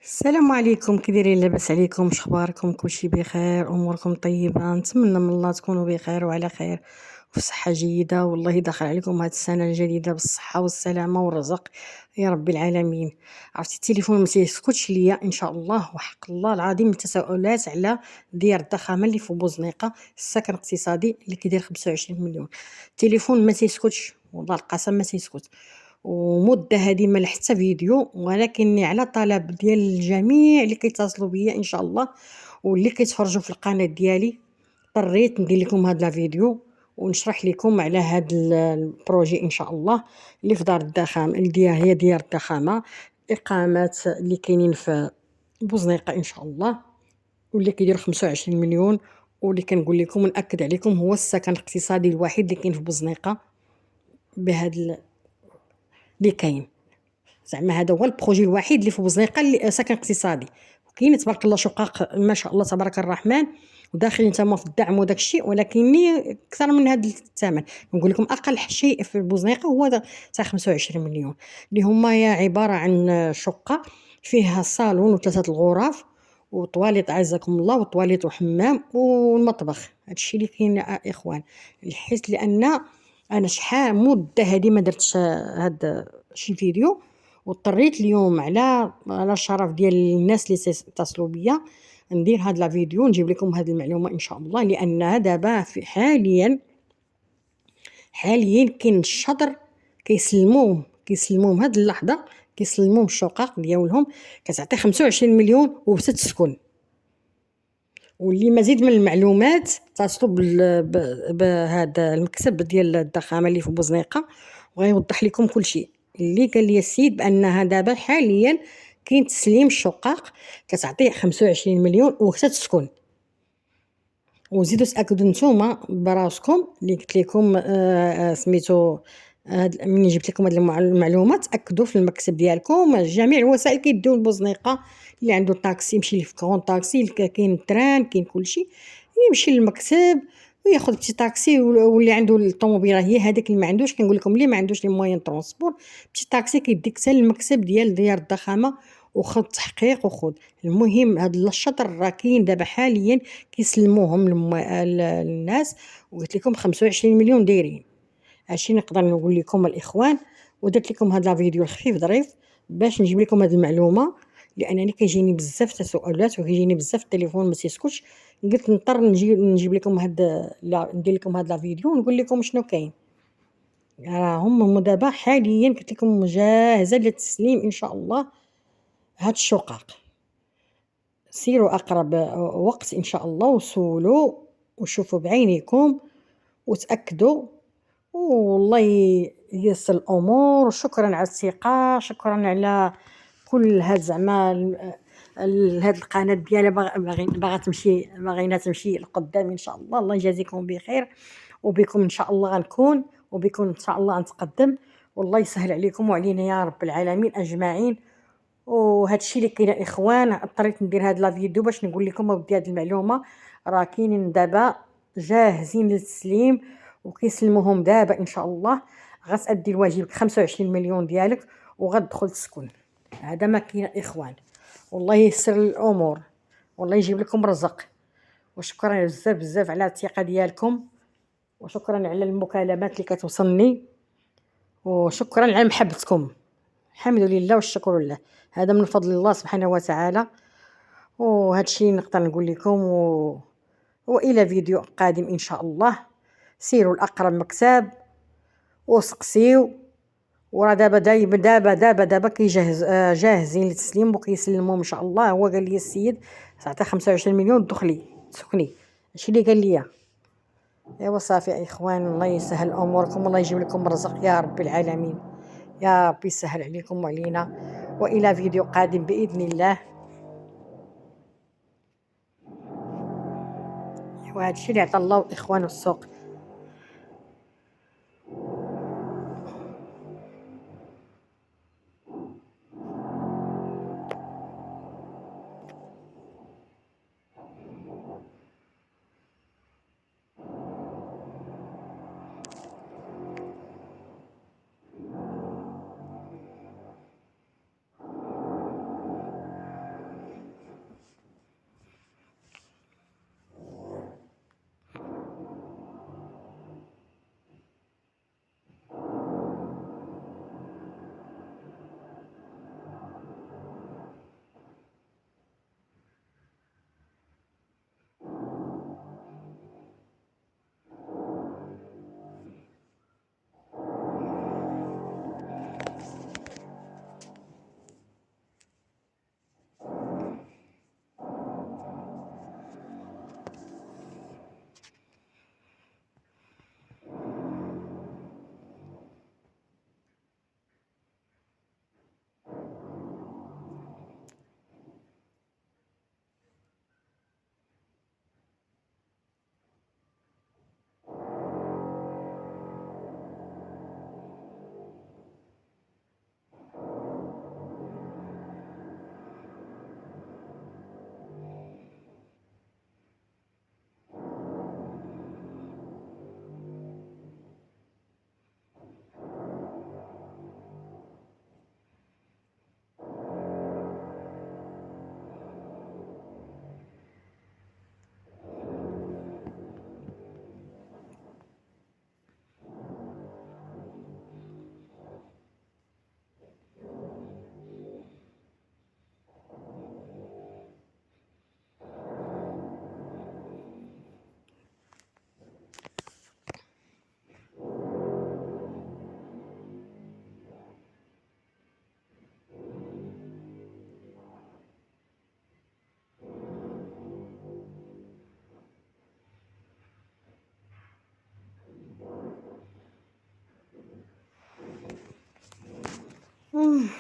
السلام عليكم، كي دايرين؟ لاباس عليكم؟ شخباركم؟ كلشي بخير؟ اموركم طيبه؟ نتمنى من الله تكونوا بخير وعلى خير وفي صحه جيده، والله يدخل عليكم هذه السنه الجديده بالصحه والسلامه والرزق يا رب العالمين. عرفتي التليفون ما تيسكتش ليا ان شاء الله، وحق الله العظيم التساؤلات على ديار الضخامه اللي في بوزنيقه، السكن الاقتصادي اللي كيدير 25 مليون. التليفون ما تيسكتش، والله القسم ما تيسكت. ومدة هذه ما حتى فيديو، ولكني على طلب ديال الجميع اللي كيتصلوا بيا ان شاء الله واللي كيتفرجوا في القناه ديالي، اضطريت ندير لكم هذا الفيديو ونشرح لكم على هذا البروجي ان شاء الله اللي في دار الضخامه، اللي هي ديار الضخامه، اقامات اللي كاينين في بوزنيقه ان شاء الله، واللي كيدير 25 مليون. واللي كنقول لكم ونأكد عليكم هو السكن الاقتصادي الوحيد اللي كاين في بوزنيقه بهذا اللي كاين. زعما هذا هو البروجي الوحيد اللي في بوزنيقه اللي سكن اقتصادي، وكاين تبارك الله شقق ما شاء الله تبارك الرحمن وداخلين تما في الدعم وداك الشيء، ولكني اكثر من هذا الثمن. نقول لكم اقل شيء في بوزنيقه هو تاع 25 مليون، اللي هما يا عباره عن شقه فيها صالون وثلاثه الغرف وطواليت عزكم الله، وطواليت وحمام والمطبخ. هادشي اللي كاين اخوان، حيت لان انا شحال مده هذه ما درتش هاد شي فيديو، واضطريت اليوم على الشرف ديال الناس اللي اتصلوا بيا ندير هاد لا فيديو نجيب لكم هاد المعلومه ان شاء الله. لان دابا في حاليا كاين الشطر كيسلموهم هاد اللحظه، كيسلموهم الشقق ديالهم، كتعطي 25 مليون وبتتسكن. واللي مزيد من المعلومات اتصلوا بهذا المكتب ديال الضخامه اللي في بوزنيقه وغيوضح لكم كل شيء. اللي قال لي السيد بانها دابا حاليا كاين تسليم الشقق كتعطيه 25 مليون وتتسكن. وزيدوا تاكدوا نتوما براسكم اللي قلت لكم سميتو مني جبت لكم هذه المعلومات، تاكدوا في المكتب ديالكم جميع الوسائل كيديو لبوزنيقه. اللي عنده طاكسي يمشي في كون طاكسي، كاين التران، كاين كلشي، يمشي للمكتب وياخذ بتي طاكسي. واللي عنده الطوموبيله هي هذاك، اللي ما عندوش كنقول لكم اللي ما عندوش لي موين ترونسبور، بتي طاكسي كيديك حتى للمكتب ديال ديار الضخامه وخذ تحقيق وخذ. المهم هاد الشطر راه كاين دابا حاليا كيسلموهم للناس، وقلت لكم 25 مليون دايرين. هادشي نقدر نقول لكم الاخوان، ودرت لكم هذا الفيديو الخفيف ظريف باش نجيب لكم هذه المعلومه، لانني كيجيني بزاف تساؤلات وكيجيني بزاف التليفون ما تيسكتش. قلت نضطر نجيب لكم لا ندير لكم هذا الفيديو ونقول لكم شنو كاين. راهم دابا حاليا قلت لكم جاهزه للتسليم ان شاء الله هاد الشقق. سيروا أقرب وقت إن شاء الله وسولوا وشوفوا بعينيكم وتأكدوا، والله ييسر الأمور. شكرا على الثقة، شكرا على كل هاد زعما هاد القناة ديالي باغا تمشي، باغينا تمشي لقدام إن شاء الله. الله يجازيكم بخير، وبكم إن شاء الله غنكون، وبكم إن شاء الله غنتقدم، والله يسهل عليكم وعلينا يا رب العالمين أجمعين. وهذا الشيء اللي كاين الاخوان، اضطريت ندير هذا لا فيديو باش نقول لكم ودي هذه المعلومه. راه كاينين دابا جاهزين للتسليم وكيسلموهم دابا ان شاء الله. غتأدي الواجب 25 مليون ديالك وغتدخل تسكن. هذا ما كاين الاخوان، والله ييسر الامور والله يجيب لكم رزق. وشكرا بزاف بزاف على الثقه ديالكم، وشكرا على المكالمات اللي كتوصلني، وشكرا على محبتكم. الحمد لله والشكر لله، هذا من فضل الله سبحانه وتعالى. وهذا الشيء نقدر نقول لكم والى فيديو قادم ان شاء الله. سيروا لاقرب مكتب وسقسيو. وراه دابا كيجهز جاهزين للتسليم وكيسلموا ان شاء الله. هو قال لي السيد تعطي 25 مليون دخلي تسكني، هادشي اللي قال لي. ايوا صافي يا اخوان، الله يسهل اموركم والله يجيب لكم رزق يا رب العالمين، يا ربي يسهل عليكم وعلينا. والى فيديو قادم باذن الله. وهذا الشيء اللي عطا الله الاخوان والسوق. آه.